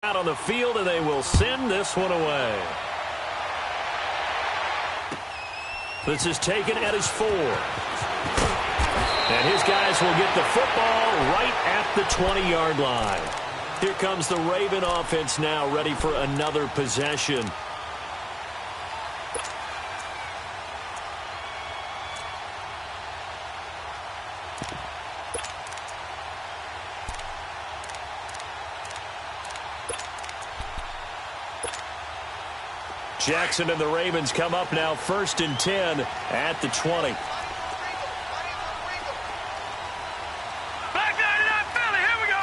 Out on the field, and they will send this one away. This is taken at his 4. And his guys will get the football right at the 20-yard line. Here comes the Raven offense now, ready for another possession. Jackson and the Ravens come up now 1st and 10 at the 20. Back 99 Philly, here we go.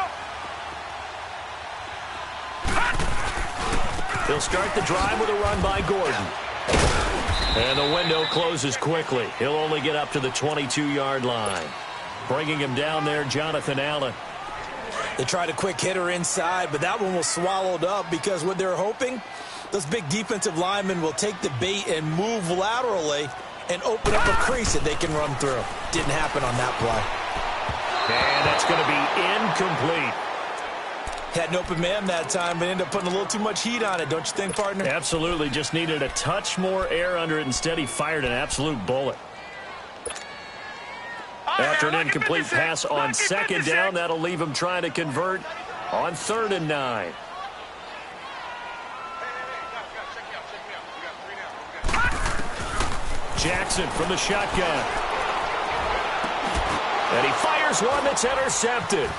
They'll start the drive with a run by Gordon. And the window closes quickly. He'll only get up to the 22-yard line. Bringing him down there, Jonathan Allen. They tried a quick hitter inside, but that one was swallowed up because what they're hoping, those big defensive linemen will take the bait and move laterally and open up a crease that they can run through. Didn't happen on that play. And that's going to be incomplete. Had an open man that time, but ended up putting a little too much heat on it, don't you think, partner? Absolutely. Just needed a touch more air under it. Instead, he fired an absolute bullet. After an incomplete pass on 2nd down, that'll leave him trying to convert on 3rd and 9. Jackson from the shotgun. And he fires one that's intercepted.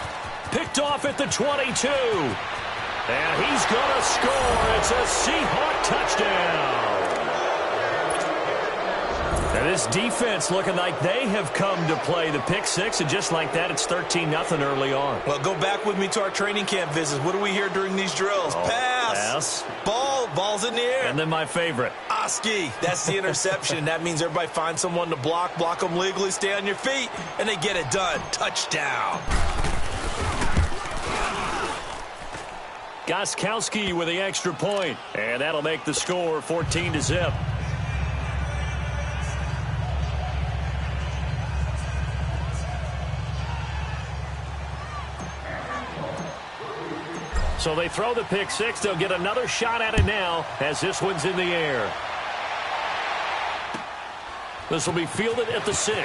Picked off at the 22. And he's going to score. It's a Seahawk touchdown. And this defense looking like they have come to play the pick 6. And just like that, it's 13-0 early on. Well, go back with me to our training camp visits. What do we hear during these drills? Pass. Ball's in the air. And then my favorite. Oski. That's the interception. That means everybody finds someone to block them legally, stay on your feet, and they get it done. Touchdown. Gostkowski with the extra point. And that'll make the score 14-0. So they throw the pick 6. They'll get another shot at it now as this one's in the air. This will be fielded at the 6.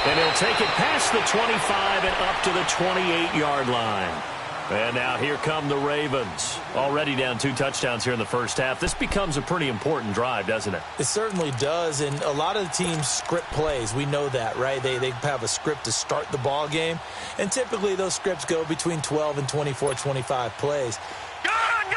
And he'll take it past the 25 and up to the 28-yard line. And now here come the Ravens. Already down 2 touchdowns here in the first half. This becomes a pretty important drive, doesn't it? It certainly does, and a lot of the teams script plays. We know that, right? They have a script to start the ball game, and typically those scripts go between 12 and 24, 25 plays.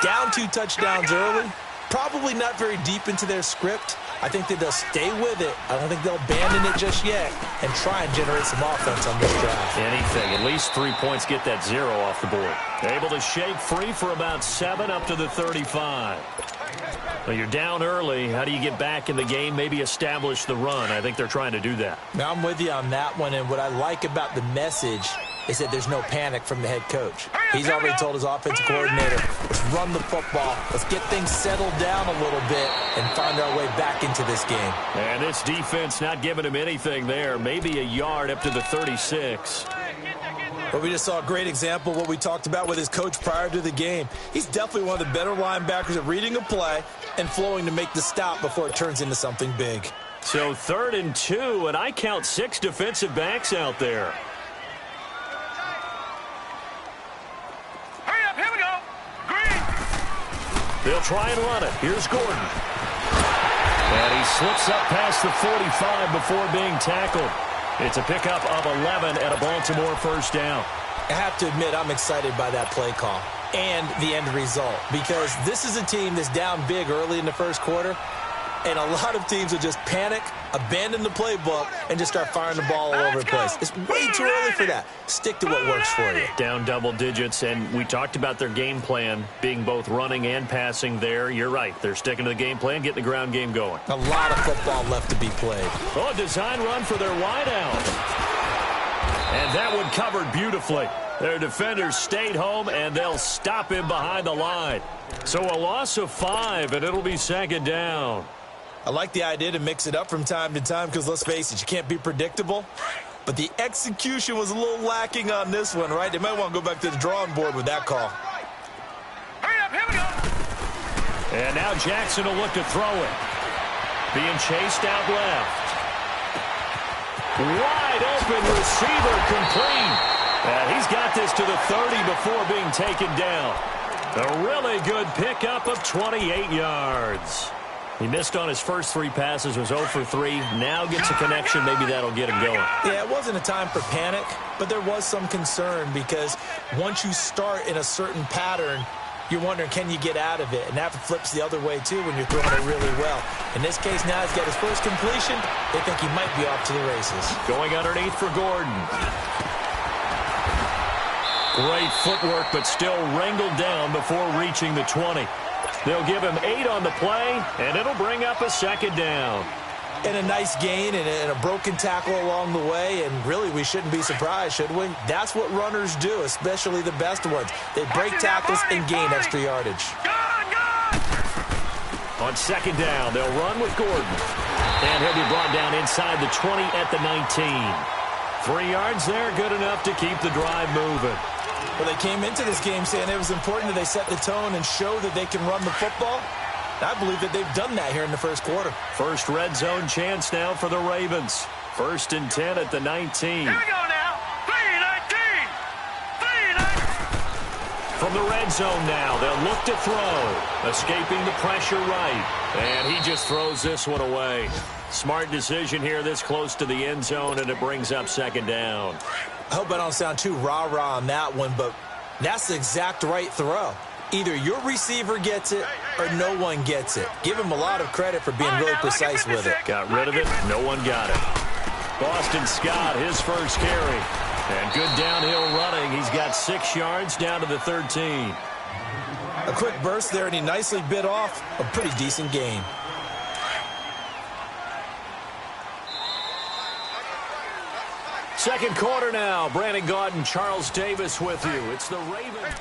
Down 2 touchdowns early, probably not very deep into their script. I think that they'll stay with it. I don't think they'll abandon it just yet and try and generate some offense on this drive. Anything. At least 3 points, get that 0 off the board. Able to shake free for about 7 up to the 35. Well, you're down early. How do you get back in the game, maybe establish the run? I think they're trying to do that. Now, I'm with you on that one, and what I like about the message is that there's no panic from the head coach. He's already told his offensive coordinator, let's run the football, let's get things settled down a little bit and find our way back into this game. And this defense not giving him anything there, maybe a yard up to the 36. But we just saw a great example of what we talked about with his coach prior to the game. He's definitely one of the better linebackers at reading a play and flowing to make the stop before it turns into something big. So 3rd and 2, and I count 6 defensive backs out there. Hurry up, here we go. Green. They'll try and run it. Here's Gordon. And he slips up past the 45 before being tackled. It's a pickup of 11 and a Baltimore first down. I have to admit, I'm excited by that play call and the end result because this is a team that's down big early in the first quarter, and a lot of teams will just panic, abandon the playbook, and just start firing the ball all over the place. It's way too early for that. Stick to what works for you. Down double digits, and we talked about their game plan being both running and passing there. You're right. They're sticking to the game plan, getting the ground game going. A lot of football left to be played. Oh, a design run for their wideout. And that one covered beautifully. Their defenders stayed home, and they'll stop him behind the line. So a loss of 5, and it'll be 2nd down. I like the idea to mix it up from time to time because, let's face it, you can't be predictable. But the execution was a little lacking on this one, right? They might want to go back to the drawing board with that call. And now Jackson will look to throw it. Being chased out left. Wide open receiver complete. And he's got this to the 30 before being taken down. A really good pickup of 28 yards. He missed on his first 3 passes, was 0 for 3. Now gets a connection. Maybe that'll get him going. Yeah, it wasn't a time for panic, but there was some concern because once you start in a certain pattern, you're wondering, can you get out of it? And that flips the other way, too, when you're throwing it really well. In this case, now he's got his first completion. They think he might be off to the races. Going underneath for Gordon. Great footwork, but still wrangled down before reaching the 20. They'll give him 8 on the play, and it'll bring up a second down. And a nice gain and a broken tackle along the way, and really we shouldn't be surprised, should we? That's what runners do, especially the best ones. They break tackles and gain extra yardage. On second down, they'll run with Gordon. And he'll be brought down inside the 20 at the 19. 3 yards there, good enough to keep the drive moving. Well, they came into this game saying it was important that they set the tone and show that they can run the football. I believe that they've done that here in the first quarter. First red zone chance now for the Ravens. 1st and 10 at the 19. Here we go now. 3-19. 3-19. From the red zone now, they'll look to throw. Escaping the pressure right. And he just throws this one away. Smart decision here this close to the end zone, and it brings up second down. I hope I don't sound too rah-rah on that one, but that's the exact right throw. Either your receiver gets it or no one gets it. Give him a lot of credit for being really precise with it. Got rid of it. No one got it. Boston Scott, his first carry. And good downhill running. He's got 6 yards down to the 13. A quick burst there, and he nicely bit off a pretty decent gain. Second quarter now. Brandon Gaudin, Charles Davis with you. It's the Ravens.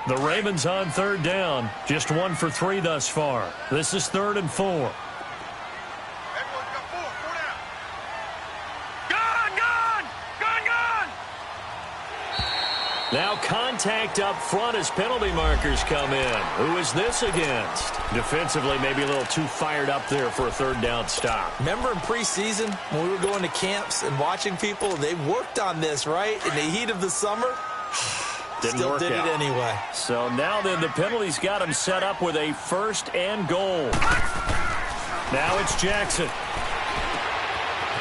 The Ravens on third down. Just 1 for 3 thus far. This is 3rd and 4. Now contact up front as penalty markers come in. Who is this against? Defensively, maybe a little too fired up there for a 3rd down stop. Remember in preseason when we were going to camps and watching people, they worked on this, right? In the heat of the summer. Still did it anyway. So now then the penalty's got him set up with a 1st and goal. Now it's Jackson.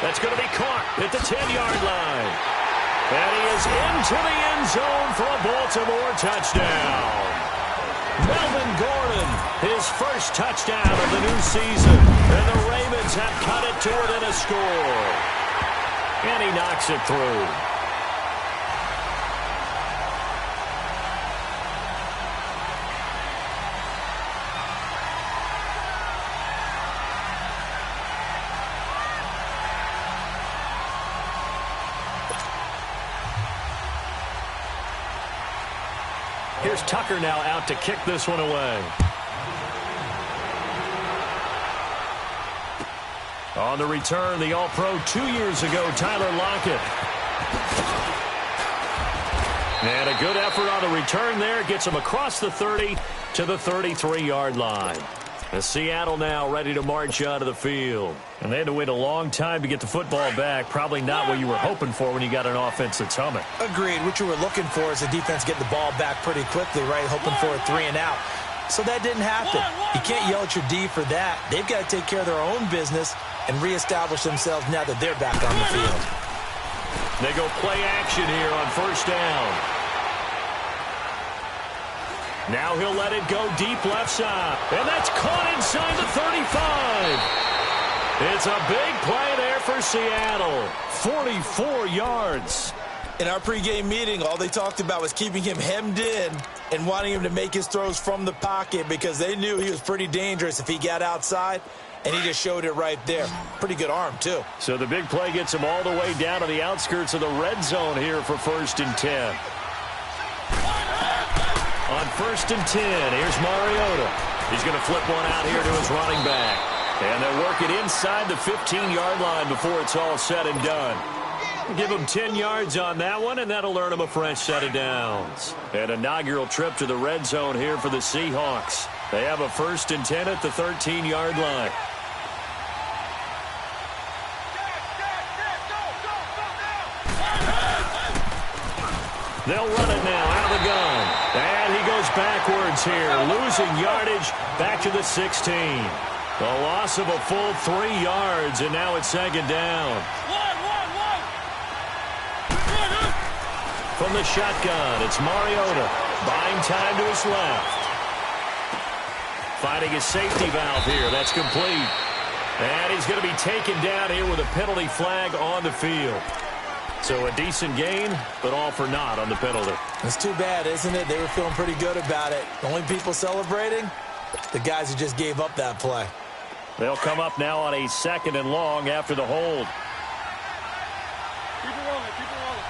That's going to be caught at the 10-yard line. And he is into the end zone for a Baltimore touchdown. Melvin Gordon, his first touchdown of the new season. And the Ravens have cut it to within a score. And he knocks it through. Here's Tucker now out to kick this one away. On the return, the All-Pro 2 years ago, Tyler Lockett. And a good effort on the return there. Gets him across the 30 to the 33-yard line. And Seattle now ready to march out of the field. And they had to wait a long time to get the football back. Probably not what you were hoping for when you got an offense that's humming. Agreed. What you were looking for is the defense getting the ball back pretty quickly, right? Hoping for a 3 and out. So that didn't happen. You can't yell at your D for that. They've got to take care of their own business and reestablish themselves now that they're back on the field. They go play action here on 1st down. Now he'll let it go deep left side. And that's caught inside the 35. It's a big play there for Seattle. 44 yards. In our pregame meeting, all they talked about was keeping him hemmed in and wanting him to make his throws from the pocket because they knew he was pretty dangerous if he got outside, and he just showed it right there. Pretty good arm, too. So the big play gets him all the way down to the outskirts of the red zone here for 1st and 10. On 1st and 10, here's Mariota. He's going to flip one out here to his running back. And they'll work it inside the 15-yard line before it's all said and done. Give them 10 yards on that one, and that'll earn them a fresh set of downs. An inaugural trip to the red zone here for the Seahawks. They have a 1st and 10 at the 13-yard line. They'll run it now out of the gun. And he goes backwards here, losing yardage back to the 16. A loss of a full 3 yards, and now it's 2nd down. From the shotgun, it's Mariota. Buying time to his left. Finding a safety valve here. That's complete. And he's going to be taken down here with a penalty flag on the field. So a decent gain, but all for naught on the penalty. It's too bad, isn't it? They were feeling pretty good about it. The only people celebrating, the guys who just gave up that play. They'll come up now on a 2nd and long after the hold. Keep it rolling, keep it rolling.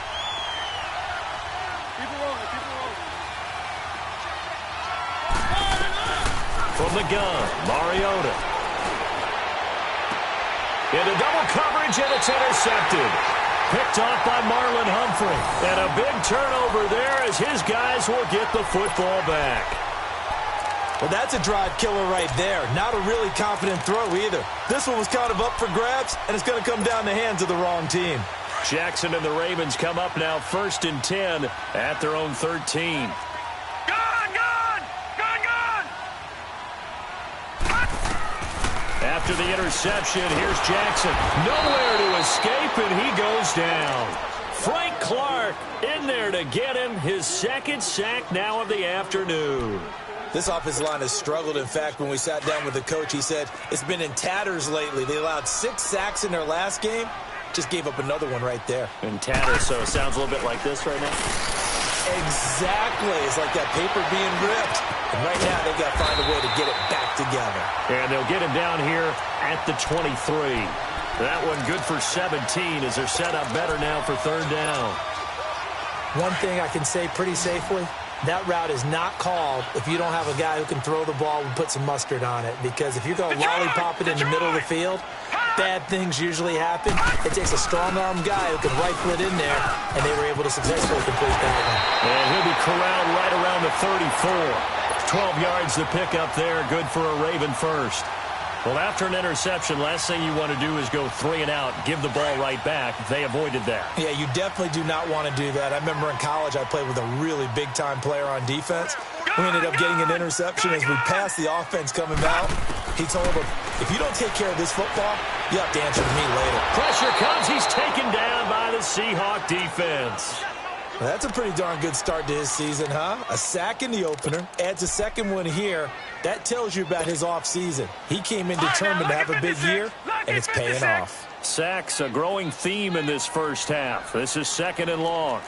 Keep it rolling, keep it rolling. From the gun, Mariota. Into double coverage, and it's intercepted. Picked off by Marlon Humphrey. And a big turnover there as his guys will get the football back. Well, that's a drive killer right there. Not a really confident throw either. This one was kind of up for grabs, and it's going to come down the hands of the wrong team. Jackson and the Ravens come up now 1st and 10 at their own 13. After the interception, here's Jackson. Nowhere to escape, and he goes down. Frank Clark in there to get him his 2nd sack now of the afternoon. This offensive line has struggled. In fact, when we sat down with the coach, he said it's been in tatters lately. They allowed 6 sacks in their last game. Just gave up another one right there. In tatters, so it sounds a little bit like this right now. Exactly. It's like that paper being ripped. And right now, they've got to find a way to get it back together. And they'll get him down here at the 23. That one good for 17 as they're set up better now for 3rd down. One thing I can say pretty safely, that route is not called if you don't have a guy who can throw the ball and put some mustard on it. Because if you're going to lollipop it in the middle of the field, bad things usually happen. It takes a strong-arm guy who can rifle it in there, and they were able to successfully complete that one. And he'll be corralled right around the 34. 12 yards to pick up there, good for a Raven first. Well, after an interception, last thing you want to do is go 3 and out, give the ball right back. They avoided that. Yeah, you definitely do not want to do that. I remember in college I played with a really big-time player on defense. We ended up getting an interception as we passed the offense coming out. He told him, if you don't take care of this football, you have to answer to me later. Pressure comes. He's taken down by the Seahawk defense. Well, that's a pretty darn good start to his season, huh? A sack in the opener, adds a 2nd one here. That tells you about his offseason. He came in determined to have a big year, and it's paying off. Sacks, a growing theme in this first half. This is 2nd and long.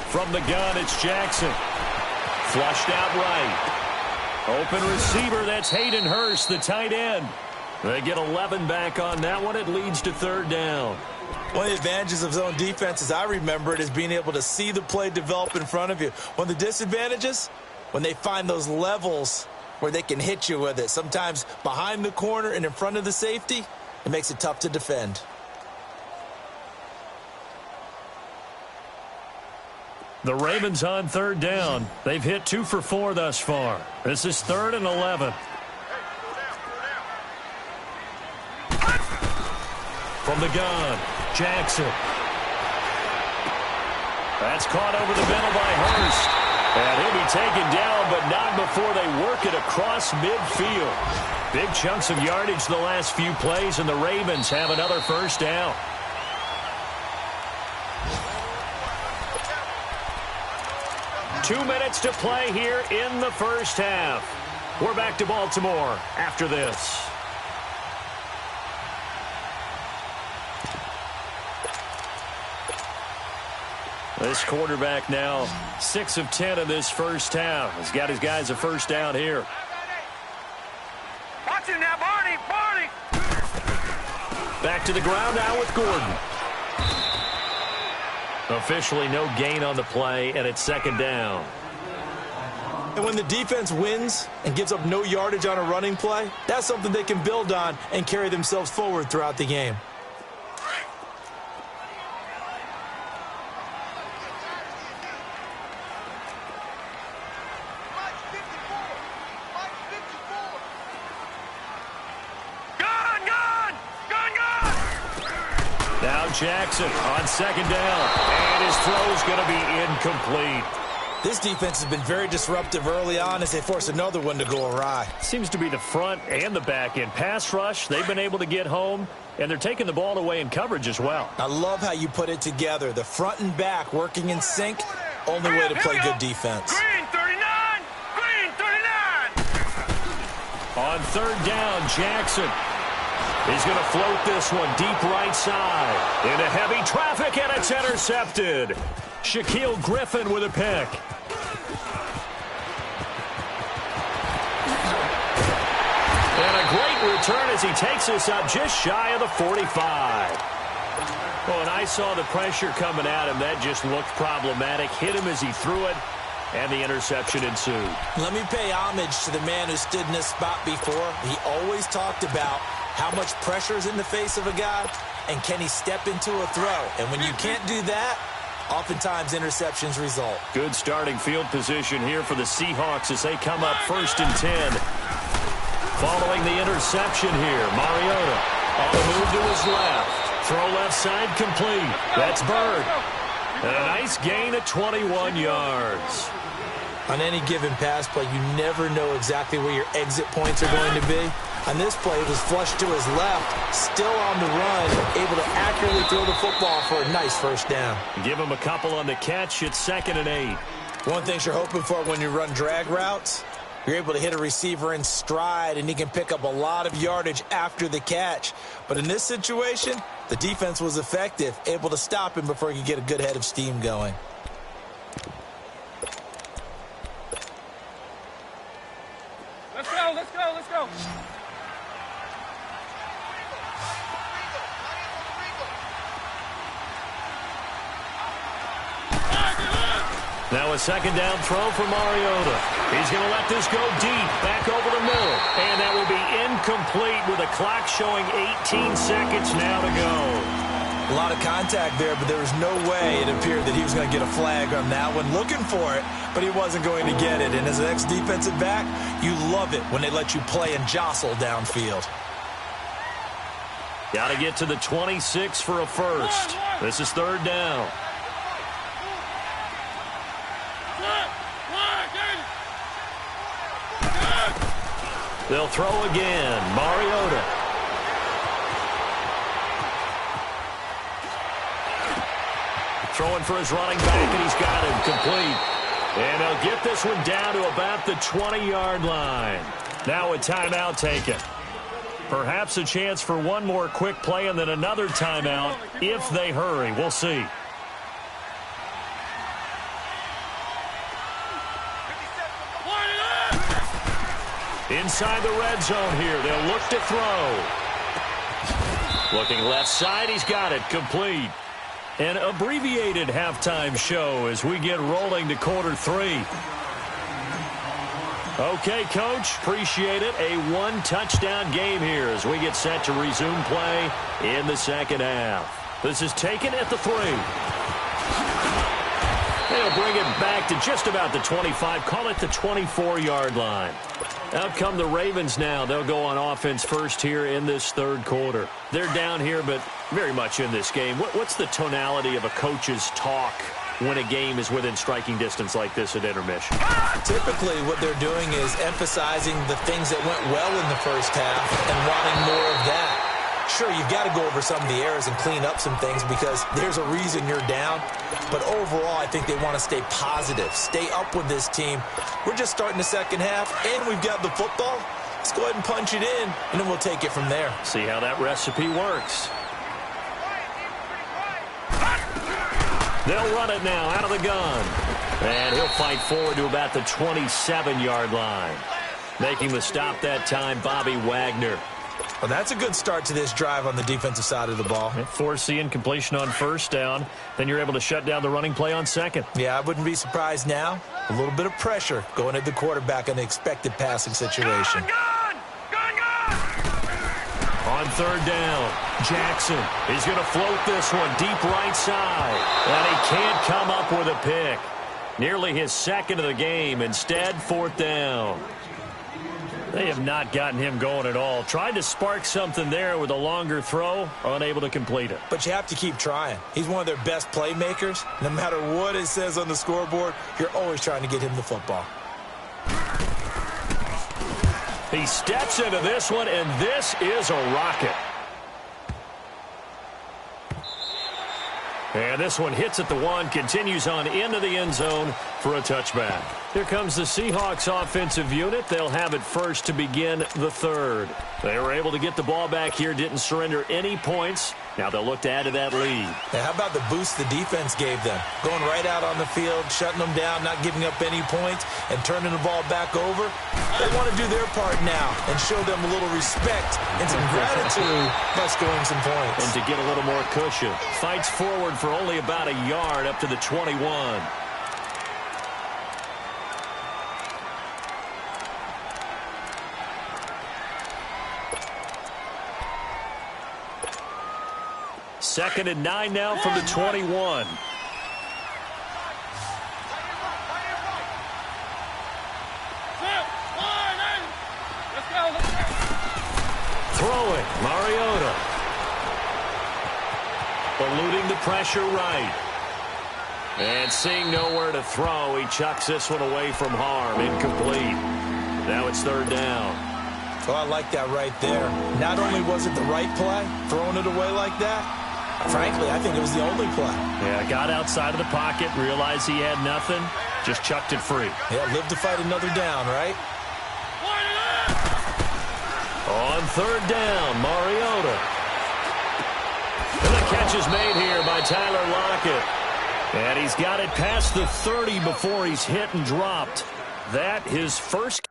From the gun, it's Jackson. Flushed out right. Open receiver, that's Hayden Hurst, the tight end. They get 11 back on that one. It leads to 3rd down. One of the advantages of zone defense, as I remember it, is being able to see the play develop in front of you. One of the disadvantages, when they find those levels where they can hit you with it, sometimes behind the corner and in front of the safety, it makes it tough to defend. The Ravens on 3rd down. They've hit 2 for 4 thus far. This is 3rd and 11. From the gun, Jackson. That's caught over the middle by Hurst. And he'll be taken down, but not before they work it across midfield. Big chunks of yardage the last few plays, and the Ravens have another 1st down. Two minutes to play here in the first half. We're back to Baltimore after this. This quarterback now 6 of 10 in this first half. He's got his guys a 1st down here. Watch him now, Barney, Barney. Back to the ground now with Gordon. Officially no gain on the play, and it's 2nd down. And when the defense wins and gives up no yardage on a running play, that's something they can build on and carry themselves forward throughout the game. Now Jackson on second down, and his throw's going to be incomplete. This defense has been very disruptive early on as they force another one to go awry. Seems to be the front and the back end. Pass rush, they've been able to get home, and they're taking the ball away in coverage as well. I love how you put it together. The front and back working in sync, only way to play good defense. Green 39! Green 39! On third down, Jackson. He's going to float this one deep right side. Into heavy traffic, and it's intercepted. Shaquille Griffin with a pick. And a great return as he takes us up just shy of the 45. Well, and I saw the pressure coming at him. That just looked problematic. Hit him as he threw it, and the interception ensued. Let me pay homage to the man who stood in this spot before. He always talked about how much pressure is in the face of a guy, and can he step into a throw? And when you can't do that, oftentimes interceptions result. Good starting field position here for the Seahawks as they come up 1st and 10. Following the interception here, Mariota on the move to his left. Throw left side complete. That's Bird. And a nice gain of 21 yards. On any given pass play, you never know exactly where your exit points are going to be. On this play, it was flushed to his left, still on the run, able to accurately throw the football for a nice first down. Give him a couple on the catch. It's 2nd and 8. One thing you're hoping for when you run drag routes, you're able to hit a receiver in stride, and he can pick up a lot of yardage after the catch. But in this situation, the defense was effective, able to stop him before he could get a good head of steam going. Let's go, let's go, let's go. Now a 2nd down throw for Mariota. He's going to let this go deep, back over the middle. And that will be incomplete with the clock showing 18 seconds now to go. A lot of contact there, but there was no way it appeared that he was going to get a flag on that one. Looking for it, but he wasn't going to get it. And as an ex-defensive back, you love it when they let you play and jostle downfield. Got to get to the 26 for a first. This is 3rd down. They'll throw again. Mariota. Throwing for his running back, and he's got him complete. And they'll get this one down to about the 20-yard line. Now a timeout taken. Perhaps a chance for one more quick play and then another timeout if they hurry. We'll see. Inside the red zone here. They'll look to throw. Looking left side. He's got it. Complete. An abbreviated halftime show as we get rolling to quarter 3. Okay, Coach. Appreciate it. A one-touchdown game here as we get set to resume play in the 2nd half. This is taken at the 3. They'll bring it back to just about the 25. Call it the 24-yard line. Out come the Ravens now. They'll go on offense first here in this 3rd quarter. They're down here, but very much in this game. What's the tonality of a coach's talk when a game is within striking distance like this at intermission? Typically, what they're doing is emphasizing the things that went well in the first half and wanting more of that. Sure, you've got to go over some of the errors and clean up some things because there's a reason you're down. But overall, I think they want to stay positive, stay up with this team. We're just starting the 2nd half, and we've got the football. Let's go ahead and punch it in, and then we'll take it from there. See how that recipe works. They'll run it now out of the gun. And he'll fight forward to about the 27-yard line. Making the stop that time, Bobby Wagner. Well, that's a good start to this drive on the defensive side of the ball. Forcing incompletion on first down. Then you're able to shut down the running play on second. Yeah, I wouldn't be surprised now. A little bit of pressure going at the quarterback in the expected passing situation. On third down, Jackson is going to float this one deep right side. And he can't come up with a pick. Nearly his second of the game. Instead, fourth down. They have not gotten him going at all. Tried to spark something there with a longer throw, unable to complete it. But you have to keep trying. He's one of their best playmakers. No matter what it says on the scoreboard, you're always trying to get him the football. He steps into this one, and this is a rocket. And this one hits at the one, continues on into the end zone for a touchback. Here comes the Seahawks offensive unit. They'll have it first to begin the third. They were able to get the ball back here, didn't surrender any points. Now they'll look to add to that lead. Now, how about the boost the defense gave them? Going right out on the field, shutting them down, not giving up any points, and turning the ball back over. They want to do their part now and show them a little respect and some gratitude by scoring some points. And to get a little more cushion. Fights forward for only about a yard up to the 21. Second and 9 now from the 21. Throwing, Mariota. Eluding the pressure right. And seeing nowhere to throw, he chucks this one away from harm. Incomplete. Now it's third down. Well, I like that right there. Not only was it the right play, throwing it away like that, frankly, I think it was the only play. Yeah, got outside of the pocket, realized he had nothing, just chucked it free. Yeah, live to fight another down, right? On third down, Mariota. And the catch is made here by Tyler Lockett. And he's got it past the 30 before he's hit and dropped. That his first.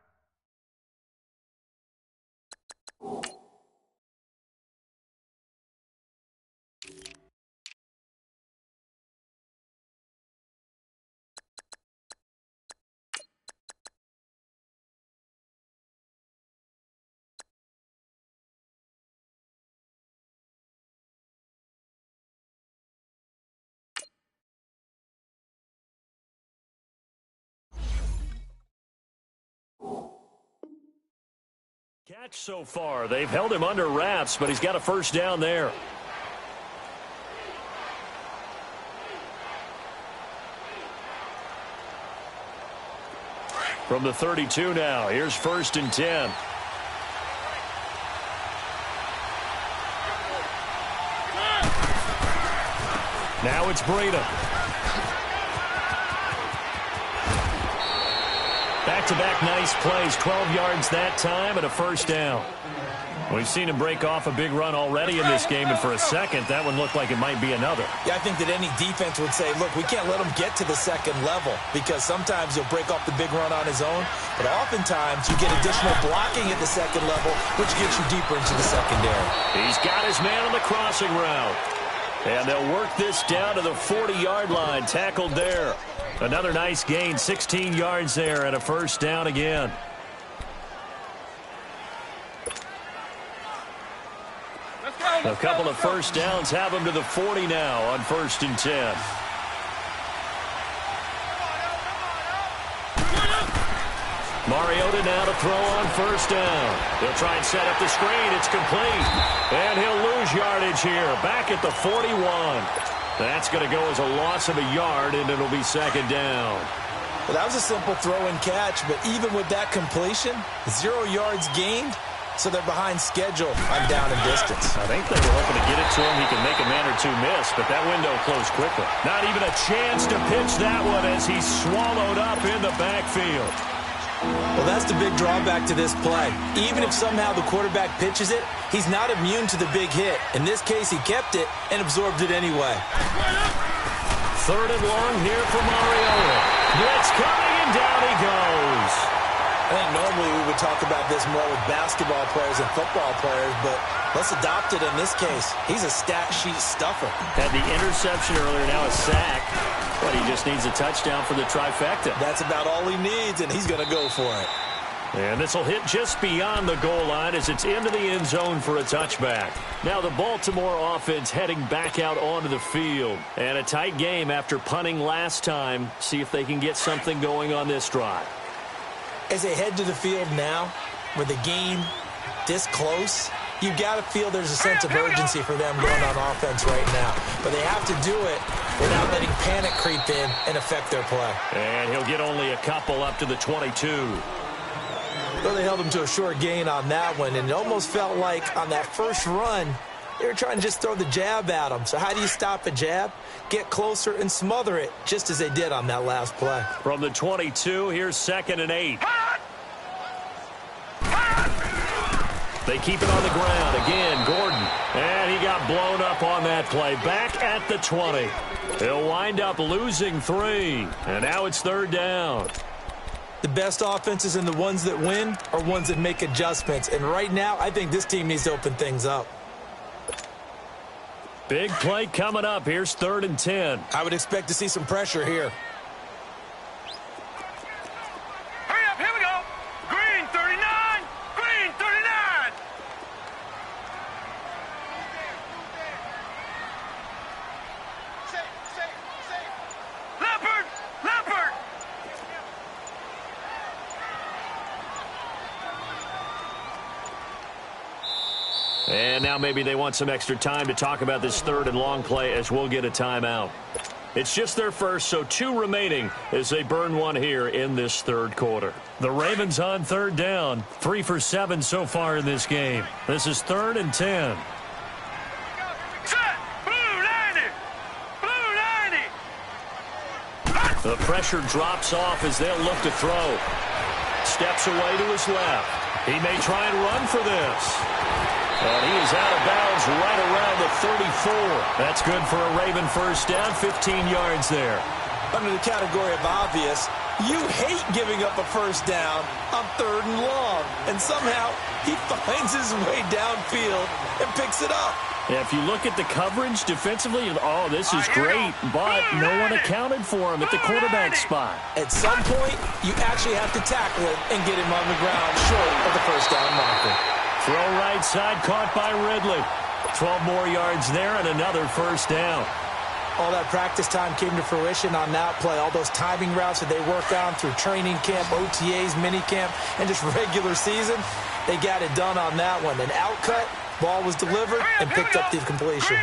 Catch so far. They've held him under wraps, but he's got a first down there. From the 32 now, here's first and 10. Now it's Breida. Back-to-back nice plays, 12 yards that time and a first down. We've seen him break off a big run already in this game, and for a second, that one looked like it might be another. Yeah, I think that any defense would say, look, we can't let him get to the second level because sometimes he'll break off the big run on his own, but oftentimes you get additional blocking at the second level, which gets you deeper into the secondary. He's got his man on the crossing route. And they'll work this down to the 40-yard line, tackled there. Another nice gain, 16 yards there, and a first down again. A couple of first downs have him to the 40 now on first and 10. Mariota now to throw on first down. He'll try and set up the screen. It's complete. And he'll lose yardage here. Back at the 41. That's going to go as a loss of a yard, and it'll be second down. Well, that was a simple throw and catch, but even with that completion, 0 yards gained, so they're behind schedule on down and distance. I think they were hoping to get it to him. He can make a man or two miss, but that window closed quickly. Not even a chance to pitch that one as he's swallowed up in the backfield. Well, that's the big drawback to this play. Even if somehow the quarterback pitches it, he's not immune to the big hit. In this case, he kept it and absorbed it anyway. Third and long here for Mariota. Blitz coming, and down he goes. think normally we would talk about this more with basketball players and football players, but let's adopt it in this case. He's a stat sheet stuffer. Had the interception earlier, now a sack, but he just needs a touchdown for the trifecta. That's about all he needs, and he's going to go for it. And this will hit just beyond the goal line as it's into the end zone for a touchback. Now the Baltimore offense heading back out onto the field. And a tight game after punting last time. See if they can get something going on this drive. As they head to the field now, with the game this close, you've got to feel there's a sense of urgency for them going on offense right now. But they have to do it without letting panic creep in and affect their play. And he'll get only a couple up to the 22. Well, they held him to a short gain on that one, and it almost felt like on that first run, they were trying to just throw the jab at him. So how do you stop a jab? Get closer and smother it, just as they did on that last play. From the 22, here's 2nd and 8. They keep it on the ground. Again, Gordon. And he got blown up on that play. Back at the 20. He'll wind up losing 3. And now it's 3rd down. The best offenses and the ones that win are ones that make adjustments. And right now, I think this team needs to open things up. Big play coming up. Here's 3rd and 10. I would expect to see some pressure here. Hurry up, here we go. Green 39, green 39. Leopard, leopard. And now maybe they want some extra time to talk about this 3rd and long play as we'll get a timeout. It's just their first, so 2 remaining as they burn one here in this 3rd quarter. The Ravens on 3rd down, 3 for 7 so far in this game. This is 3rd and 10. Set, blue 90, blue 90. The pressure drops off as they'll look to throw. Steps away to his left. He may try and run for this. And he is out of bounds right around the 34. That's good for a Raven first down, 15 yards there. Under the category of obvious, you hate giving up a first down on 3rd and long. And somehow, he finds his way downfield and picks it up. Yeah, if you look at the coverage defensively, oh, this is great, but no one accounted for him at the quarterback spot. At some point, you actually have to tackle it and get him on the ground short of the first down marker. Throw right side, caught by Ridley. 12 more yards there and another first down. All that practice time came to fruition on that play. All those timing routes that they work on through training camp, OTAs, minicamp, and just regular season, they got it done on that one. An outcut, ball was delivered, and picked up the completion.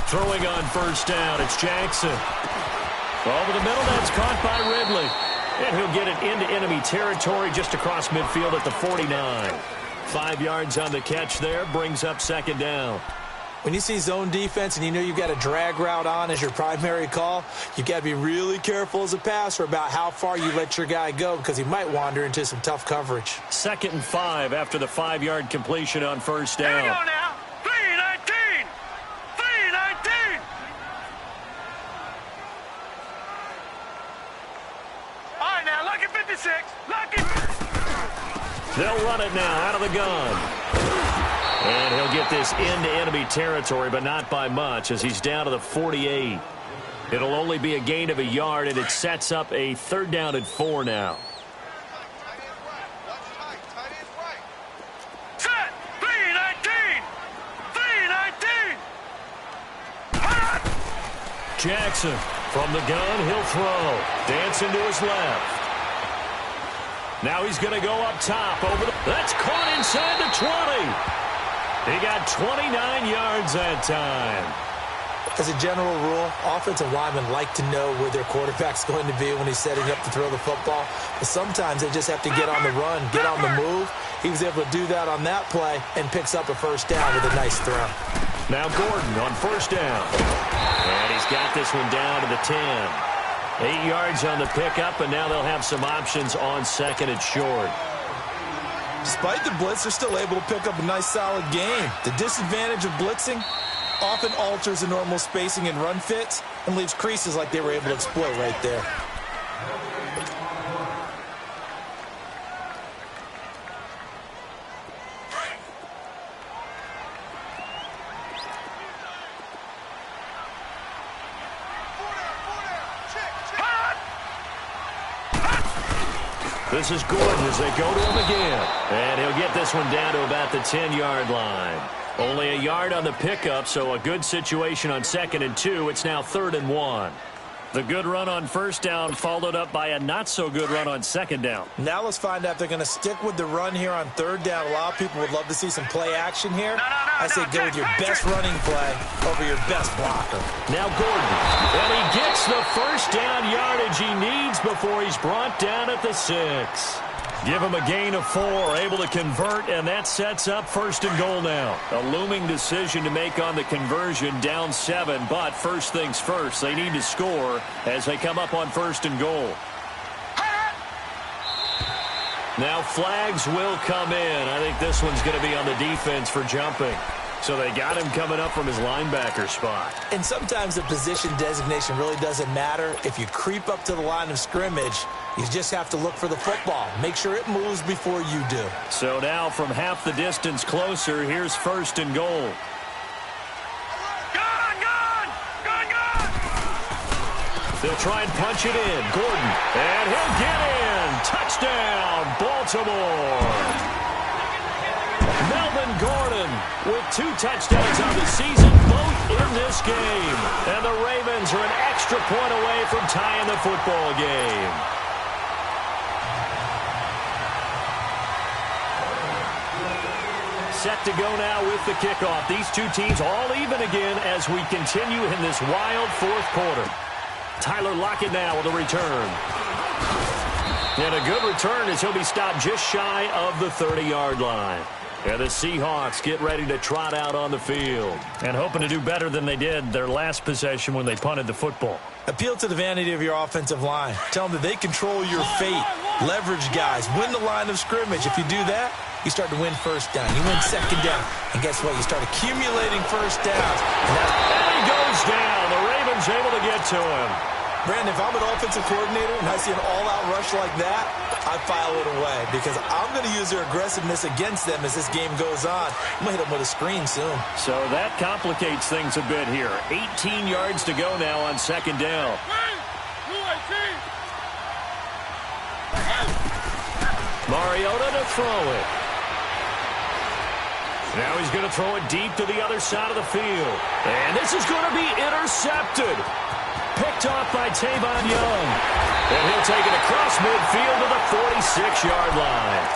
Throwing on first down, it's Jackson. Over the middle, that's caught by Ridley. And he'll get it into enemy territory just across midfield at the 49. 5 yards on the catch there, brings up 2nd down. When you see zone defense and you know you've got a drag route on as your primary call, you've got to be really careful as a passer about how far you let your guy go because he might wander into some tough coverage. 2nd and 5 after the 5-yard completion on first down. Here we go now. 319, 319. All right, now, lucky 56, lucky. They'll run it now out of the gun. And he'll get this into enemy territory, but not by much as he's down to the 48. It'll only be a gain of a yard, and it sets up a 3rd down and 4 now. Set, 319, 319. Jackson from the gun, he'll throw. Dancing to his left. Now he's going to go up top over the... That's caught inside the 20. He got 29 yards that time. As a general rule, offensive linemen like to know where their quarterback's going to be when he's setting up to throw the football. But sometimes they just have to get on the run, get on the move. He was able to do that on that play and picks up a first down with a nice throw. Now Gordon on first down. And he's got this one down to the 10. 8 yards on the pickup, and now they'll have some options on 2nd and short. Despite the blitz, they're still able to pick up a nice solid game. The disadvantage of blitzing often alters the normal spacing and run fits and leaves creases like they were able to exploit right there. This is Gordon as they go to him again. And he'll get this one down to about the 10-yard line. Only a yard on the pickup, so a good situation on 2nd and 2. It's now 3rd and 1. The good run on first down followed up by a not-so-good run on 2nd down. Now let's find out if they're going to stick with the run here on 3rd down. A lot of people would love to see some play action here. I say go with your best running play over your best blocker. Now Gordon. And he gets the first down yardage he needs before he's brought down at the 6. Give him a gain of 4, able to convert, and that sets up 1st and goal now. A looming decision to make on the conversion, down 7, but first things first, they need to score as they come up on 1st and goal. Now flags will come in. I think this one's going to be on the defense for jumping. So they got him coming up from his linebacker spot. And sometimes the position designation really doesn't matter. If you creep up to the line of scrimmage, you just have to look for the football. Make sure it moves before you do. So now from half the distance closer, here's 1st and goal. They'll try and punch it in. Gordon. And he'll get in. Touchdown, Baltimore. Melvin Gordon with 2 touchdowns on the season, both in this game. And the Ravens are an extra point away from tying the football game. Set to go now with the kickoff. These two teams all even again as we continue in this wild 4th quarter. Tyler Lockett now with a return. And a good return as he'll be stopped just shy of the 30-yard line. And the Seahawks get ready to trot out on the field. And hoping to do better than they did their last possession when they punted the football. Appeal to the vanity of your offensive line. Tell them that they control your fate. Leverage guys. Win the line of scrimmage. If you do that, you start to win 1st down. You win 2nd down. And guess what? You start accumulating 1st downs. And he goes down. The Ravens able to get to him. Brandon, if I'm an offensive coordinator and I see an all-out rush like that, I file it away because I'm going to use their aggressiveness against them as this game goes on. I'm going to hit them with a screen soon. So that complicates things a bit here. 18 yards to go now on 2nd down. Mariota to throw it. Now he's going to throw it deep to the other side of the field. And this is going to be intercepted. Picked off by Tavon Young. And he'll take it across midfield to the 46-yard line.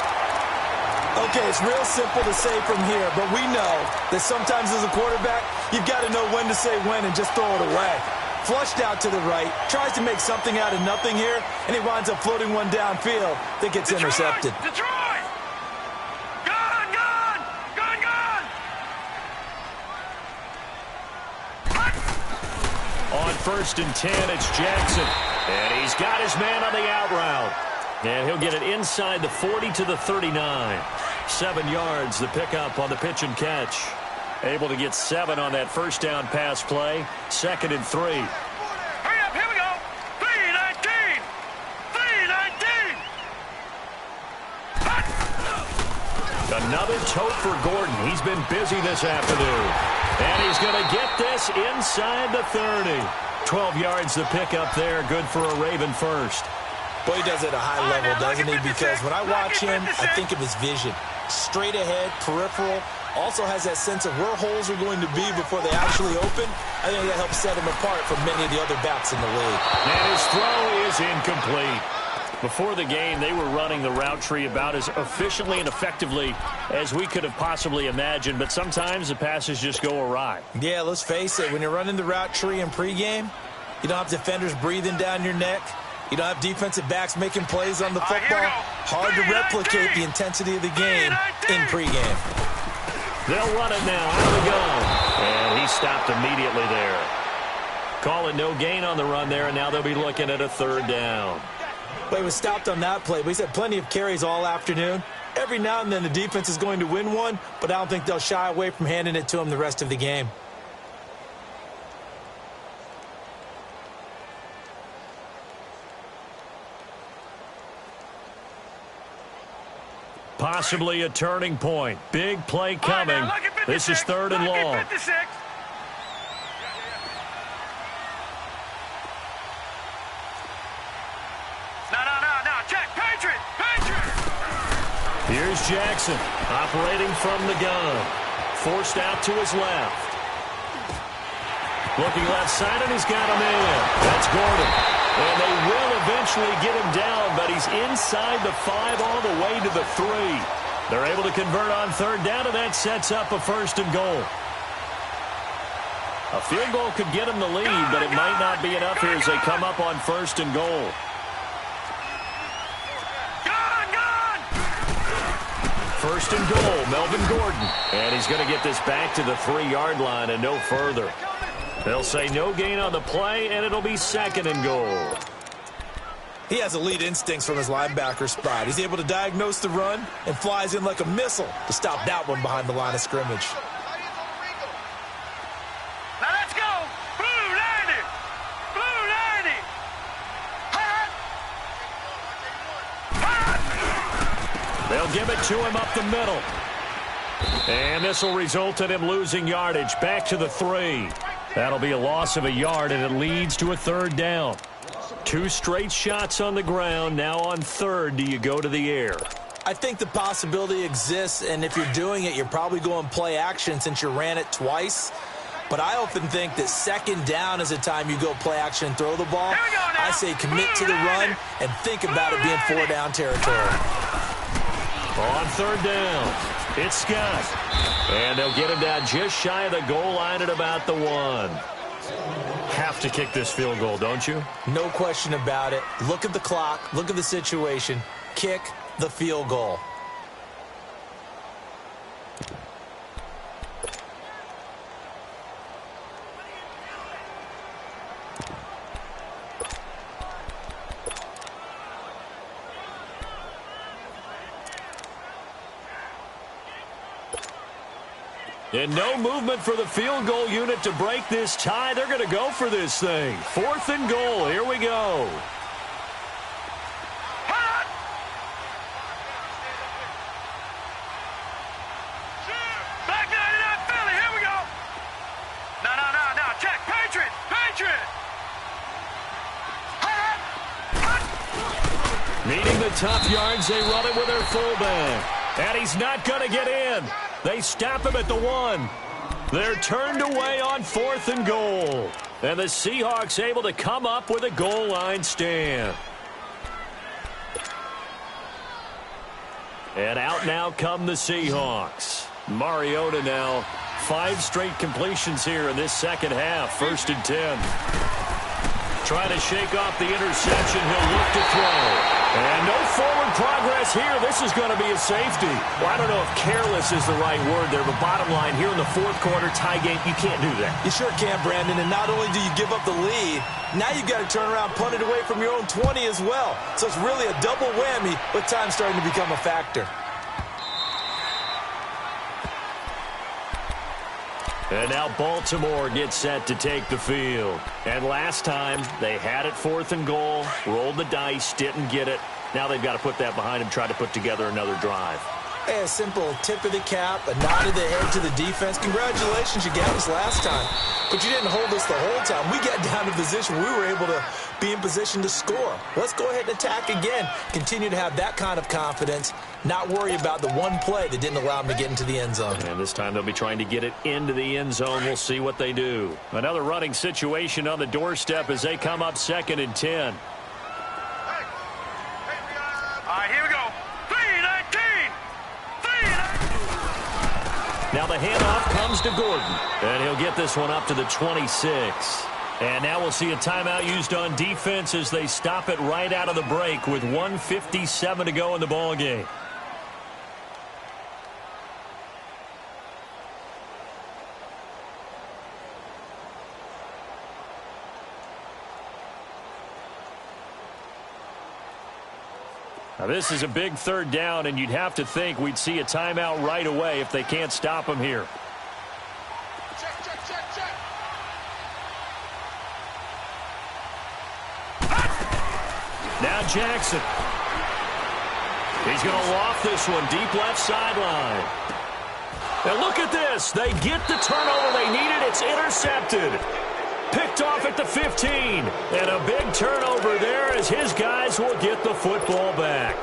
Okay, it's real simple to say from here, but we know that sometimes as a quarterback, you've got to know when to say when and just throw it away. Flushed out to the right, tries to make something out of nothing here, and he winds up floating one downfield that gets intercepted. Detroit! Gone! On 1st and 10, it's Jackson. And he's got his man on the out route. And he'll get it inside the 40 to the 39. 7 yards, the pickup on the pitch and catch. Able to get 7 on that 1st down pass play. 2nd and 3. Hurry up, here we go. 3-19. 3-19. Another tote for Gordon. He's been busy this afternoon. And he's going to get this inside the 30. 12 yards to pick up there. Good for a Raven first. Boy, he does it at a high level, doesn't he? Because when I watch him, I think of his vision. Straight ahead, peripheral. Also has that sense of where holes are going to be before they actually open. I think that helps set him apart from many of the other backs in the league. And his throw is incomplete. Before the game, they were running the route tree about as efficiently and effectively as we could have possibly imagined, but sometimes the passes just go awry. Yeah, let's face it. When you're running the route tree in pregame, you don't have defenders breathing down your neck. You don't have defensive backs making plays on the football. Hard to replicate the intensity of the game in pregame. They'll run it now out of the gun. And he stopped immediately there. Call it no gain on the run there, and now they'll be looking at a 3rd down. Well, he was stopped on that play, but he's had plenty of carries all afternoon. Every now and then the defense is going to win one, but I don't think they'll shy away from handing it to him the rest of the game. Possibly a turning point. Big play coming. This is 3rd and long. No. Check. Patriot. Here's Jackson operating from the gun. Forced out to his left. Looking left side, and he's got him in. That's Gordon. And they will eventually get him down, but he's inside the 5 all the way to the 3. They're able to convert on third down, and that sets up a 1st and goal. A field goal could get him the lead, but it might not be enough here as they come up on 1st and goal. First and goal, Melvin Gordon. And he's going to get this back to the 3-yard line and no further. They'll say no gain on the play, and it'll be 2nd and goal. He has elite instincts from his linebacker spot. He's able to diagnose the run and flies in like a missile to stop that one behind the line of scrimmage. Now let's go. Blue 90. Blue 90. They'll give it to him up the middle. And this will result in him losing yardage back to the 3. That'll be a loss of a yard, and it leads to a 3rd down. 2 straight shots on the ground. Now on 3rd, do you go to the air? I think the possibility exists, and if you're doing it, you're probably going play action since you ran it twice. But I often think that 2nd down is a time you go play action and throw the ball. I say commit to the run and think about it being 4-down territory. On 3rd down, it's Scott. And they'll get him down just shy of the goal line at about the 1. Have to kick this field goal, don't you? No question about it. Look at the clock. Look at the situation. Kick the field goal. And no movement for the field goal unit to break this tie. They're going to go for this thing. 4th and goal. Here we go. Back 99 Philly. Here we go. No. Check. Patriot. Needing the tough yards, they run it with their fullback. And he's not going to get in. They stop him at the 1. They're turned away on 4th and goal. And the Seahawks able to come up with a goal line stand. And out now come the Seahawks. Mariota now 5 straight completions here in this second half. 1st and 10. Trying to shake off the interception. He'll look to throw. And no forward progress here. This is going to be a safety. Well, I don't know if careless is the right word there, but bottom line, here in the 4th quarter, tie game, you can't do that. You sure can, Brandon. And not only do you give up the lead, now you've got to turn around, punt it away from your own 20 as well. So it's really a double whammy, with time starting to become a factor. And now Baltimore gets set to take the field. And last time, they had it 4th and goal, rolled the dice, didn't get it. Now they've got to put that behind them, try to put together another drive. Hey, a simple tip of the cap, a nod of the head to the defense. Congratulations, you got us last time. But you didn't hold us the whole time. We got down to position we were able to be in position to score. Let's go ahead and attack again. Continue to have that kind of confidence, not worry about the one play that didn't allow them to get into the end zone. And this time they'll be trying to get it into the end zone. We'll see what they do. Another running situation on the doorstep as they come up 2nd and 10. All right, here we go. 3-19. Now the handoff comes to Gordon. And he'll get this one up to the 26. And now we'll see a timeout used on defense as they stop it right out of the break with 1:57 to go in the ballgame. Now this is a big 3rd down, and you'd have to think we'd see a timeout right away if they can't stop him here. Check. Now Jackson. He's going to loft this one deep left sideline. And look at this. They get the turnover they needed. It's intercepted. Picked off at the 15. And a big turnover there as his guys will get the football back.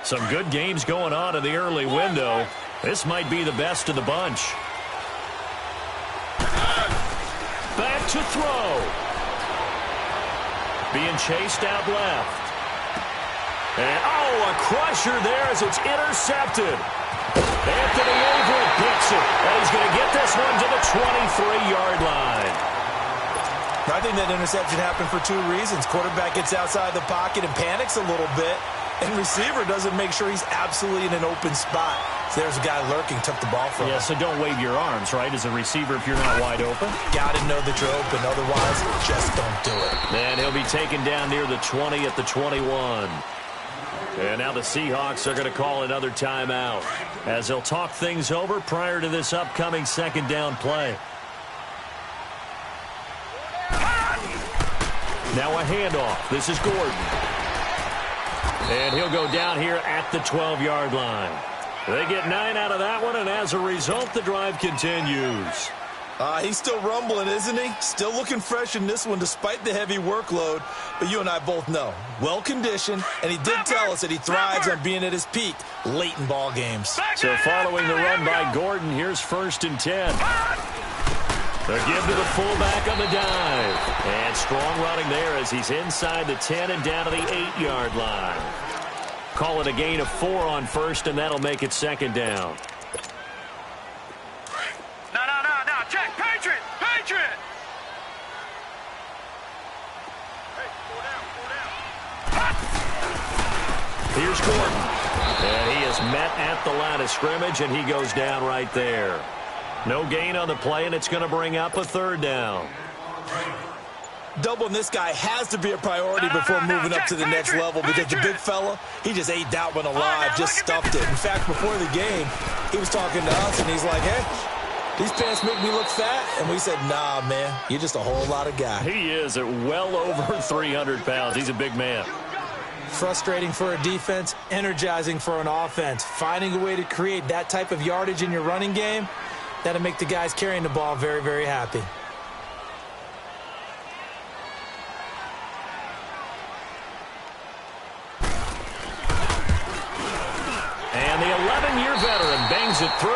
Some good games going on in the early window. This might be the best of the bunch. Back to throw. Being chased out left. And, oh, a crusher there as it's intercepted. Anthony Averett gets it. And he's going to get this one to the 23-yard line. I think that interception happened for two reasons. Quarterback gets outside the pocket and panics a little bit. And receiver doesn't make sure he's absolutely in an open spot. So there's a guy lurking, took the ball from him. Yeah, so don't wave your arms, right, as a receiver if you're not wide open. Got to know that you're open. Otherwise, just don't do it. And he'll be taken down near the 20 at the 21. And now the Seahawks are going to call another timeout as they'll talk things over prior to this upcoming second down play. Now a handoff. This is Gordon. And he'll go down here at the 12-yard line. They get 9 out of that one, and as a result, the drive continues. He's still rumbling, isn't he? Still looking fresh in this one despite the heavy workload. But you and I both know, well-conditioned, and he did tell us that he thrives on being at his peak late in ball games. So following the run by Gordon, here's 1st and 10. The give to the fullback on the dive. And strong running there as he's inside the 10 and down to the 8-yard line. Call it a gain of 4 on 1st, and that'll make it 2nd down. No. Check. Patriot. Here's Gordon. And he is met at the line of scrimmage, and he goes down right there. No gain on the play, and it's going to bring up a 3rd down. Doubling this guy has to be a priority before moving up to the next level because the big fella, he just ate that one alive, just stuffed it. In fact, before the game, he was talking to us, and he's like, hey, these pants make me look fat. And we said, nah, man, you're just a whole lot of guy. He is at well over 300 pounds. He's a big man. Frustrating for a defense, energizing for an offense. Finding a way to create that type of yardage in your running game, that'll make the guys carrying the ball very, very happy. And the 11-year veteran bangs it through,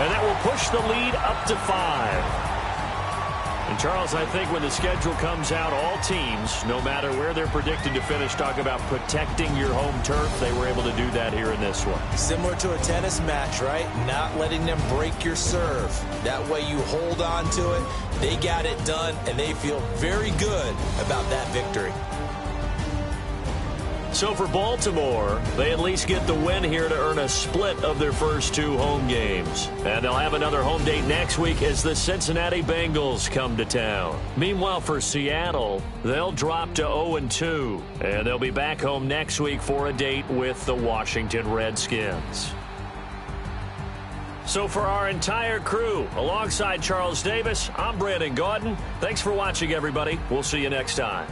and that will push the lead up to 5. And, Charles, I think when the schedule comes out, all teams, no matter where they're predicted to finish, talk about protecting your home turf. They were able to do that here in this one. Similar to a tennis match, right? Not letting them break your serve. That way you hold on to it. They got it done, and they feel very good about that victory. So for Baltimore, they at least get the win here to earn a split of their first 2 home games. And they'll have another home date next week as the Cincinnati Bengals come to town. Meanwhile, for Seattle, they'll drop to 0-2. And they'll be back home next week for a date with the Washington Redskins. So for our entire crew, alongside Charles Davis, I'm Brandon Gaudin. Thanks for watching, everybody. We'll see you next time.